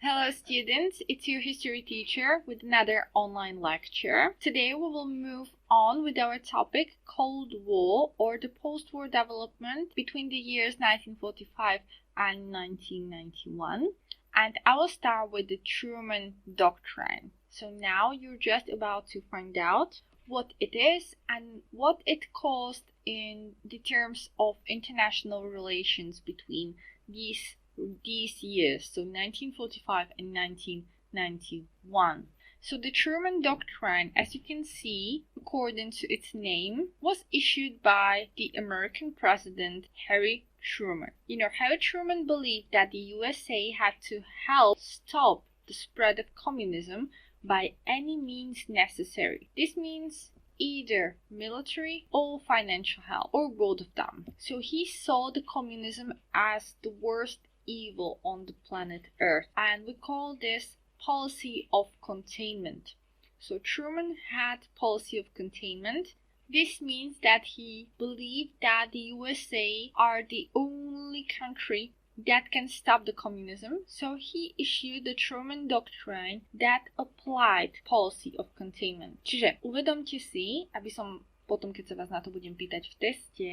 Hello students, it's your history teacher with another online lecture. Today we will move on with our topic Cold War or the post-war development between the years 1945 and 1991. And I will start with the Truman Doctrine. So now you're just about to find out what it is and what it caused in the terms of international relations between these years, so 1945 and 1991. So the Truman Doctrine, as you can see, according to its name, was issued by the American president Harry Truman. Harry Truman believed that the USA had to help stop the spread of communism by any means necessary. This means either military or financial help, or both of them. So he saw the communism as the worst evil on the planet Earth, and we call this policy of containment. So Truman had policy of containment. This means that he believed that the USA are the only country that can stop the communism, so he issued the Truman Doctrine that applied policy of containment. Čiže uvedomte si, aby som potom, keď sa vás na to budem pýtať v teste,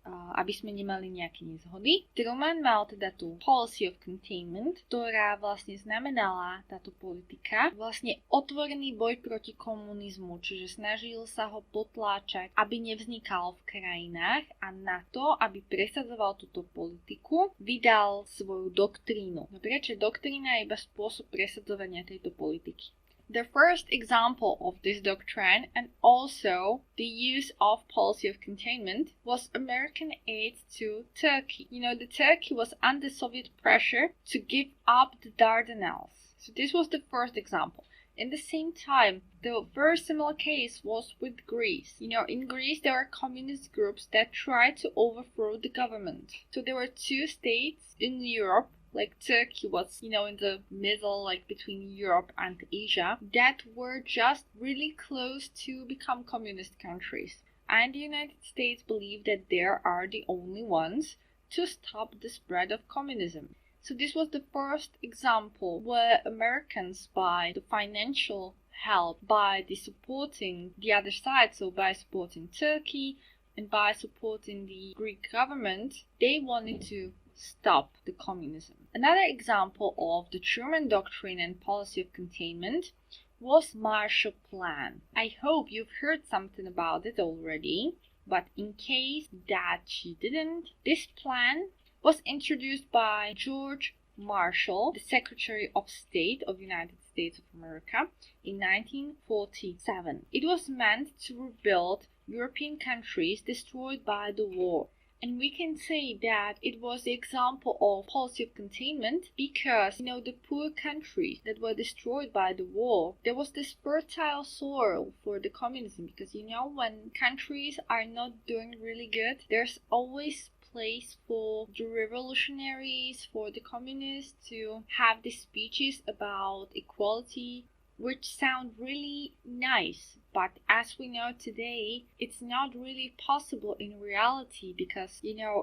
aby sme nemali nejaké nezhody. Truman mal teda tú policy of containment, ktorá vlastne znamenala táto politika vlastne otvorený boj proti komunizmu, čiže snažil sa ho potláčať, aby nevznikal v krajinách, a na to, aby presadzoval túto politiku, vydal svoju doktrínu. Dobre, čiže doktrína je iba spôsob presadzovania tejto politiky. The first example of this doctrine and also the use of policy of containment was American aid to Turkey. The Turkey was under Soviet pressure to give up the Dardanelles. So this was the first example. In the same time, the very similar case was with Greece. In Greece there were communist groups that tried to overthrow the government. So there were two states in Europe, like Turkey was, in the middle, like between Europe and Asia, that were just really close to become communist countries. And the United States believed that they are the only ones to stop the spread of communism. So this was the first example where Americans, by the financial help, by the supporting the other side, so by supporting Turkey and by supporting the Greek government, they wanted to stop the communism. Another example of the Truman Doctrine and policy of containment was Marshall Plan. I hope you've heard something about it already, but in case that you didn't, this plan was introduced by George Marshall, the Secretary of State of the United States of America, in 1947. It was meant to rebuild European countries destroyed by the war. And we can say that it was the example of policy of containment because, the poor countries that were destroyed by the war, there was this fertile soil for the communism because, when countries are not doing really good, there's always place for the revolutionaries, for the communists to have these speeches about equality, which sound really nice, but as we know today, it's not really possible in reality because,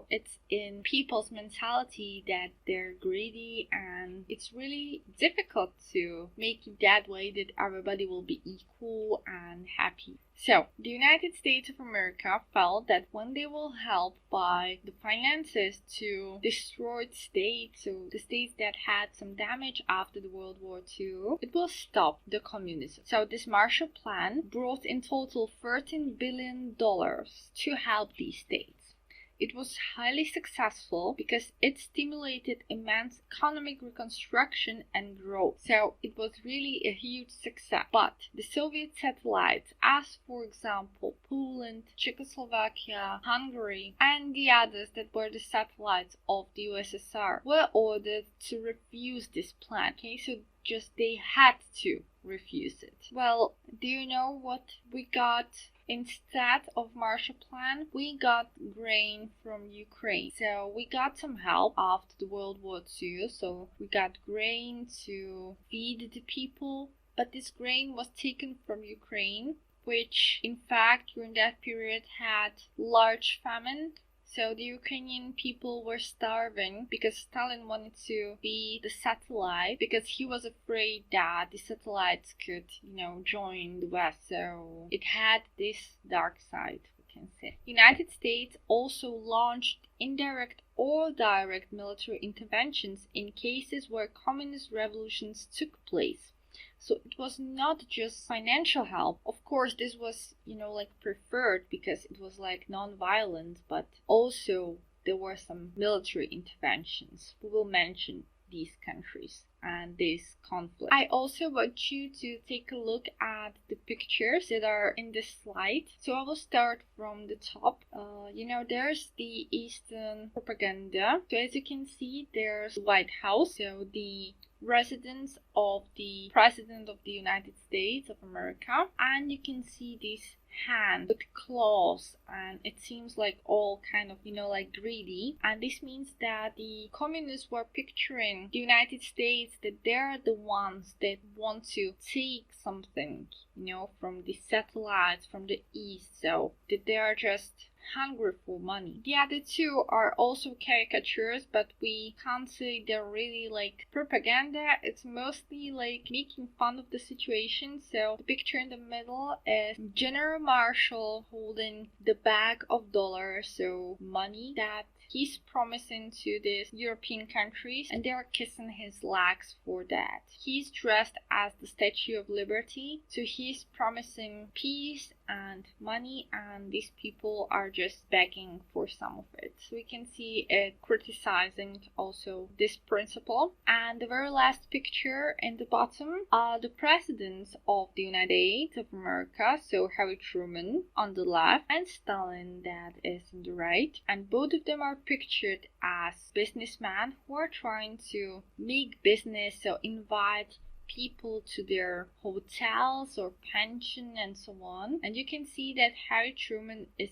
it's in people's mentality that they're greedy, and it's really difficult to make it that way that everybody will be equal and happy. So, the United States of America felt that when they will help by the finances to destroyed states, so the states that had some damage after the World War II, it will stop the communism. So this Marshall Plan brought in total $13 billion to help these states. It was highly successful because it stimulated immense economic reconstruction and growth. So it was really a huge success. But the Soviet satellites, as for example Poland, Czechoslovakia, Hungary, and the others that were the satellites of the USSR, were ordered to refuse this plan. Okay, so just they had to refuse it. Well, do you know what we got instead of Marshall Plan? We got grain from Ukraine. So we got some help after the World War II. So we got grain to feed the people. But this grain was taken from Ukraine, which in fact during that period had large famine. So the Ukrainian people were starving because Stalin wanted to be the satellite, because he was afraid that the satellites could, join the West. So it had this dark side, we can say. United States also launched indirect or direct military interventions in cases where communist revolutions took place. So it was not just financial help. Of course, this was, preferred because it was non-violent, but also there were some military interventions. We will mention these countries and this conflict. I also want you to take a look at the pictures that are in this slide. So I will start from the top. There's the Eastern propaganda. So as you can see, there's the White House. So the residence of the President of the United States of America, and you can see this hand with claws, and it seems like all kind of greedy, and this means that the communists were picturing the United States that they're the ones that want to take something from the satellites from the east, so that they are just hungry for money. The other two are also caricatures, but we can't say they're really propaganda. It's mostly making fun of the situation. So the picture in the middle is General Marshall holding the bag of dollars, so money that he's promising to these European countries, and they are kissing his legs for that. He's dressed as the Statue of Liberty, so he's promising peace and money, and these people are just begging for some of it. So we can see it criticizing also this principle. And the very last picture in the bottom are the presidents of the United States of America, so Harry Truman on the left and Stalin that is on the right, and both of them are pictured as businessmen who are trying to make business, so invite people to their hotels or pension and so on. And you can see that Harry Truman is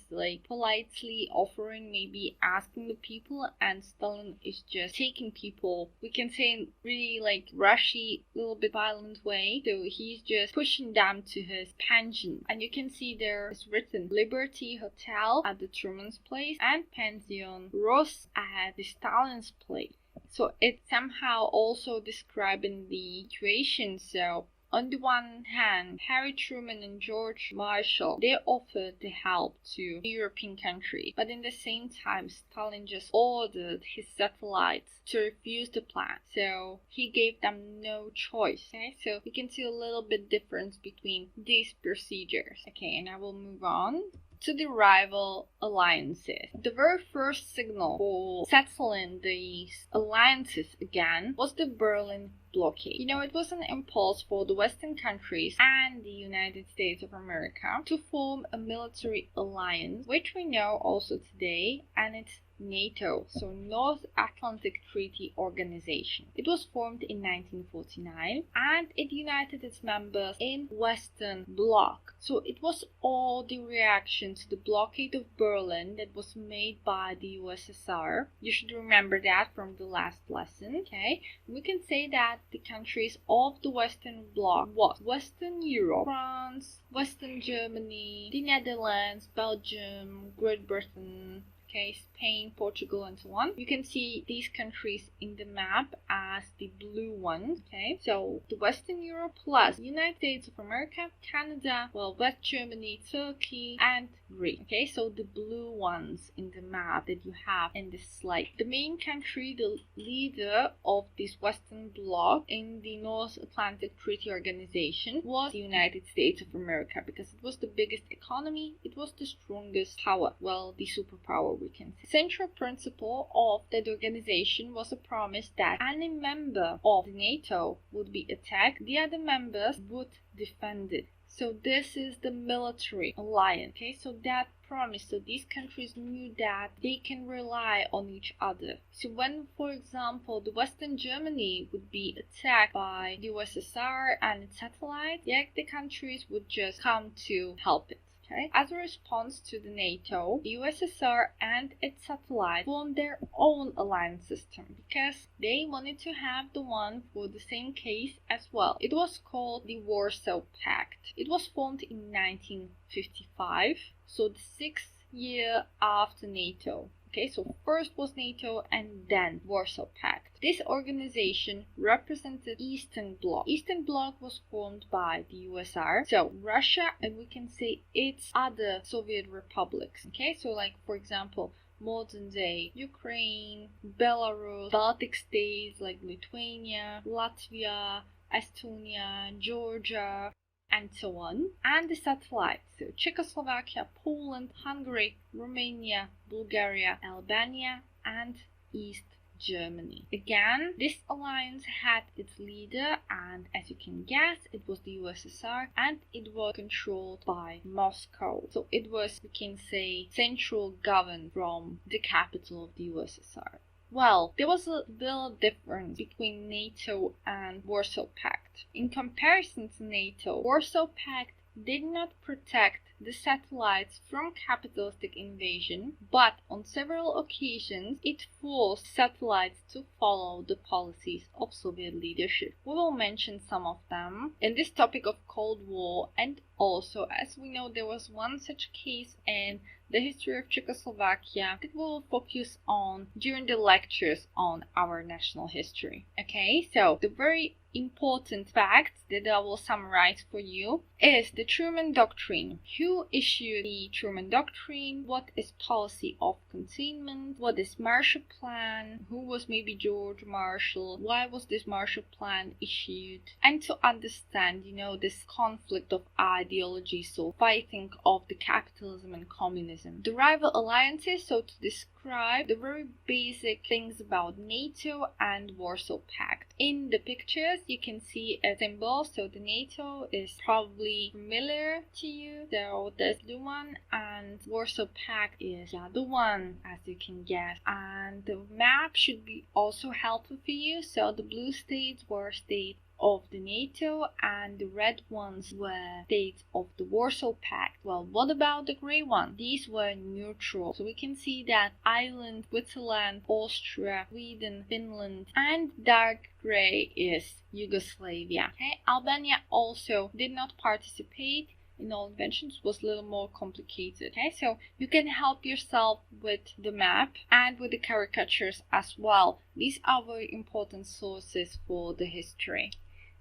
politely offering, maybe asking the people, and Stalin is just taking people, we can say in really rushy, little bit violent way. So he's just pushing them to his pension, and you can see there is written Liberty Hotel at the Truman's place and Pension Rus at the Stalin's place. So it's somehow also describing the situation. So on the one hand, Harry Truman and George Marshall, they offered the help to the European country, but in the same time, Stalin just ordered his satellites to refuse the plan. So he gave them no choice. Okay, so we can see a little bit difference between these procedures. Okay, and I will move on to the rival alliances. The very first signal for settling these alliances again was the Berlin blockade. It was an impulse for the Western countries and the United States of America to form a military alliance, which we know also today, and it's NATO, so North Atlantic Treaty Organization. It was formed in 1949 and it united its members in Western Bloc. So it was all the reaction to the blockade of Berlin that was made by the USSR. You should remember that from the last lesson, okay? We can say that the countries of the Western Bloc was Western Europe, France, Western Germany, the Netherlands, Belgium, Great Britain, okay, Spain, Portugal, and so on. You can see these countries in the map as the blue ones, okay? So the Western Europe plus United States of America, Canada, West Germany, Turkey, and Greece, okay? So the blue ones in the map that you have in this slide. The main country, the leader of this Western Bloc in the North Atlantic Treaty Organization was the United States of America, because it was the biggest economy, it was the strongest power, the superpower, we can say. Central principle of that organization was a promise that any member of NATO would be attacked, the other members would defend it. So this is the military alliance, okay? So that promise, so these countries knew that they can rely on each other. So when, for example, the Western Germany would be attacked by the USSR and its satellites, the countries would just come to help it. Okay. As a response to the NATO, the USSR and its satellites formed their own alliance system because they wanted to have the one for the same case as well. It was called the Warsaw Pact. It was formed in 1955, so the 6th year after NATO. Okay, so first was NATO and then Warsaw Pact. This organization represented Eastern Bloc. Eastern Bloc was formed by the USSR, so Russia, and we can say its other Soviet republics. Okay, so like for example, modern day Ukraine, Belarus, Baltic states like Lithuania, Latvia, Estonia, Georgia, and so on, and the satellites, so Czechoslovakia, Poland, Hungary, Romania, Bulgaria, Albania, and East Germany. Again, this alliance had its leader, and as you can guess, it was the USSR, and it was controlled by Moscow. So it was, we can say, central governed from the capital of the USSR. Well, there was a little difference between NATO and Warsaw Pact. In comparison to NATO, Warsaw Pact did not protect the satellites from capitalistic invasion, but on several occasions it forced satellites to follow the policies of Soviet leadership. We will mention some of them in this topic of Cold War, and also, as we know, there was one such case in the history of Czechoslovakia that we will focus on during the lectures on our national history. Okay, so the very important fact that I will summarize for you is the Truman Doctrine. Who issued the Truman Doctrine? What is policy of containment? What is Marshall Plan? Who was maybe George Marshall? Why was this Marshall Plan issued? And to understand, this conflict of ideology, so fighting of the capitalism and communism. The rival alliances, so to describe the very basic things about NATO and Warsaw Pact. In the pictures, you can see a symbol, so the NATO is probably familiar to you, so that's the one, and Warsaw Pact is the other one, as you can guess. And the map should be also helpful for you, so the blue states were states of the NATO and the red ones were states of the Warsaw Pact. Well, what about the gray one? These were neutral. So we can see that Ireland, Switzerland, Austria, Sweden, Finland, and dark gray is Yugoslavia. Okay, Albania also did not participate in all inventions, was a little more complicated. Okay, so you can help yourself with the map and with the caricatures as well. These are very important sources for the history.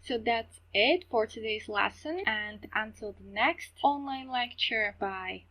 So that's it for today's lesson, and until the next online lecture, bye.